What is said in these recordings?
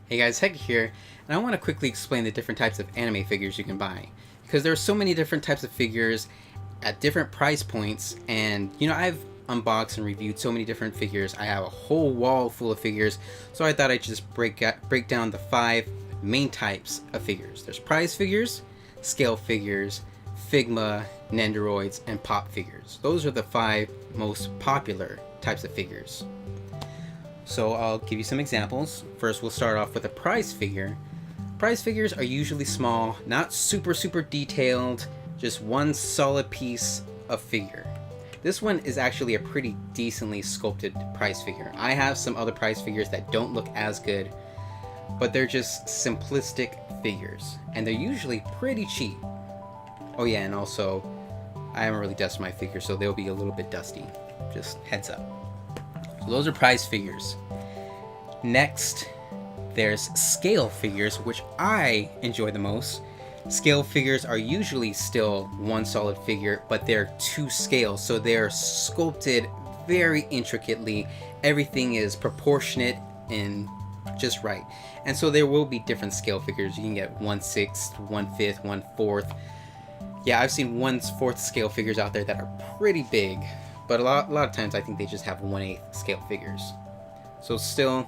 Hey guys, Hector here, and I want to quickly explain the different types of anime figures you can buy. Because there are so many different types of figures at different price points, and I've unboxed and reviewed so many different figures. I have a whole wall full of figures, so I thought I'd just break down the 5 main types of figures. There's prize figures, scale figures, Figma, Nendoroids, and Pop figures. Those are the 5 most popular types of figures. So I'll give you some examples. First, we'll start off with a prize figure. Prize figures are usually small, not super detailed, just one solid piece of figure. This one is actually a pretty decently sculpted prize figure. I have some other prize figures that don't look as good, but they're just simplistic figures, and they're usually pretty cheap. Oh yeah, and also, I haven't really dusted my figure, so they'll be a little bit dusty. Just heads up. So those are prize figures. Next, there's scale figures, which I enjoy the most. Scale figures are usually still one solid figure, but they're to scale, so they're sculpted very intricately. Everything is proportionate and just right. And so there will be different scale figures. You can get 1/6, 1/5, 1/4. Yeah, I've seen 1/4 scale figures out there that are pretty big, but a lot of times I think they just have 1/8 scale figures. So still,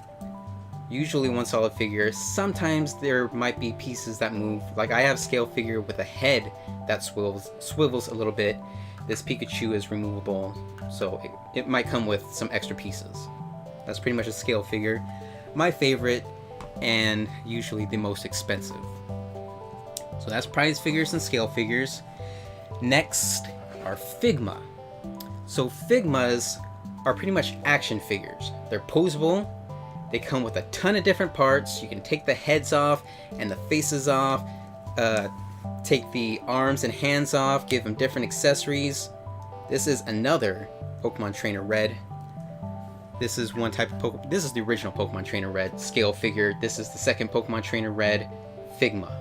usually one solid figure. Sometimes there might be pieces that move. Like I have a scale figure with a head that swivels a little bit. This Pikachu is removable, so it might come with some extra pieces. That's pretty much a scale figure. My favorite, and usually the most expensive. So that's prize figures and scale figures. Next are Figma. So Figmas are pretty much action figures. They're posable. They come with a ton of different parts. You can take the heads off and the faces off, take the arms and hands off, give them different accessories. This is another Pokemon Trainer Red. This is one type of This is the original Pokemon Trainer Red scale figure. This is the second Pokemon Trainer Red Figma.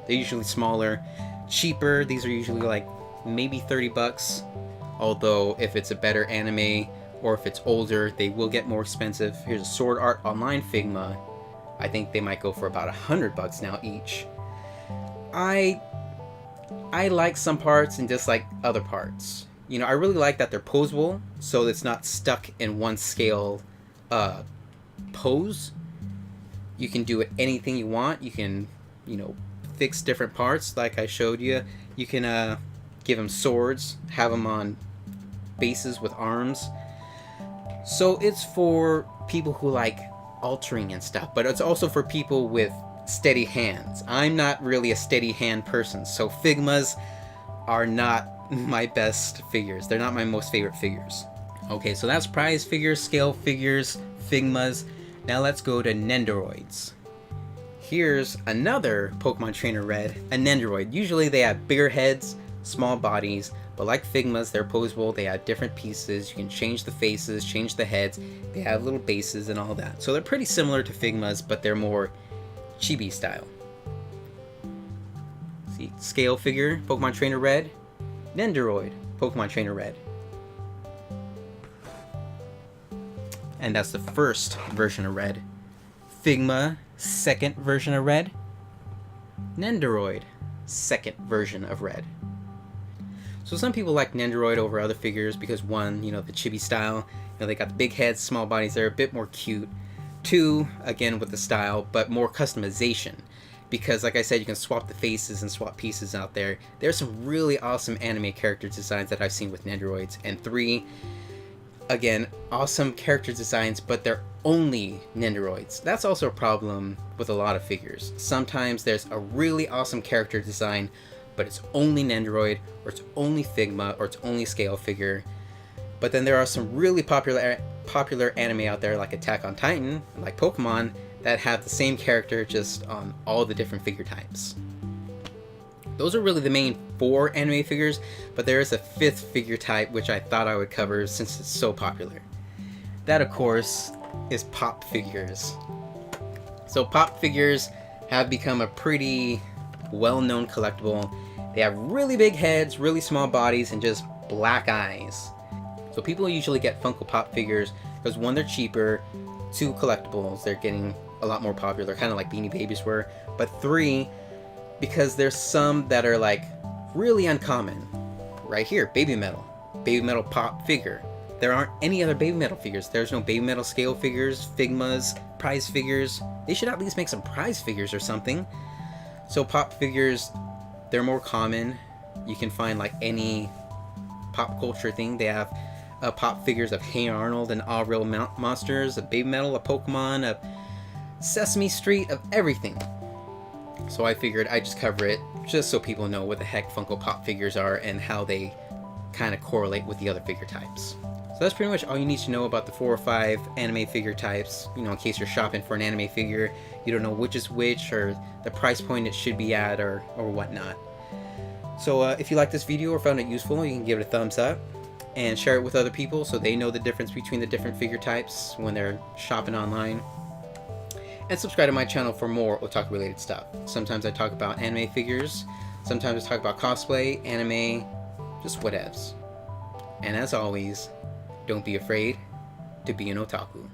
They're usually smaller, cheaper. These are usually like maybe $30. Although if it's a better anime or if it's older, they will get more expensive. Here's a Sword Art Online Figma. I think they might go for about $100 now each. I like some parts and dislike other parts. I really like that they're posable, so it's not stuck in one scale pose. You can do it anything you want. You can, fix different parts like I showed you. You can give them swords, have them on bases with arms. So it's for people who like altering and stuff, but it's also for people with steady hands. I'm not really a steady hand person, so Figmas are not my best figures. They're not my most favorite figures. Okay, so that's prize figures, scale figures, Figmas. Now let's go to Nendoroids. Here's another Pokemon Trainer Red, a Nendoroid. Usually they have bigger heads, small bodies, but like Figmas, they're posable. They have different pieces. You can change the faces, change the heads. They have little bases and all that. So they're pretty similar to Figmas, but they're more chibi style. See, scale figure, Pokemon Trainer Red, Nendoroid, Pokemon Trainer Red. And that's the first version of Red. Figma, second version of Red. Nendoroid, second version of Red. So some people like Nendoroid over other figures because one, the chibi style, they got the big heads, small bodies, they're a bit more cute. 2, again with the style, but more customization. Because like I said, you can swap the faces and swap pieces out there. There's some really awesome anime character designs that I've seen with Nendoroids. And 3, again, awesome character designs, but they're only Nendoroids. That's also a problem with a lot of figures. Sometimes there's a really awesome character design, but it's only Nendoroid, or it's only Figma, or it's only scale figure. But then there are some really popular anime out there like Attack on Titan, and like Pokemon, that have the same character just on all the different figure types. Those are really the main 4 anime figures, but there is a 5th figure type which I thought I would cover since it's so popular. That, of course, is Pop figures. So Pop figures have become a pretty well-known collectible. They have really big heads, really small bodies, and just black eyes. So people usually get Funko Pop figures because 1, they're cheaper, 2, collectibles. They're getting a lot more popular, kind of like Beanie Babies were. But 3, because there's some that are like really uncommon. Right here, Baby Metal. Baby Metal Pop figure. There aren't any other Baby Metal figures. There's no Baby Metal scale figures, Figmas, prize figures. They should at least make some prize figures or something. So Pop figures, they're more common. You can find like any pop culture thing. They have Pop figures of Hey Arnold and All Real Monsters, a Baby Metal, a Pokemon, a Sesame Street, of everything. So I figured I'd just cover it just so people know what the heck Funko Pop figures are and how they kind of correlate with the other figure types. So that's pretty much all you need to know about the 4 or 5 anime figure types. You know, in case you're shopping for an anime figure, you don't know which is which or the price point it should be at or whatnot. So if you like this video or found it useful, you can give it a thumbs up and share it with other people so they know the difference between the different figure types when they're shopping online. And subscribe to my channel for more otaku related stuff. Sometimes I talk about anime figures, sometimes I talk about cosplay, anime, just whatevs. And as always, don't be afraid to be an otaku.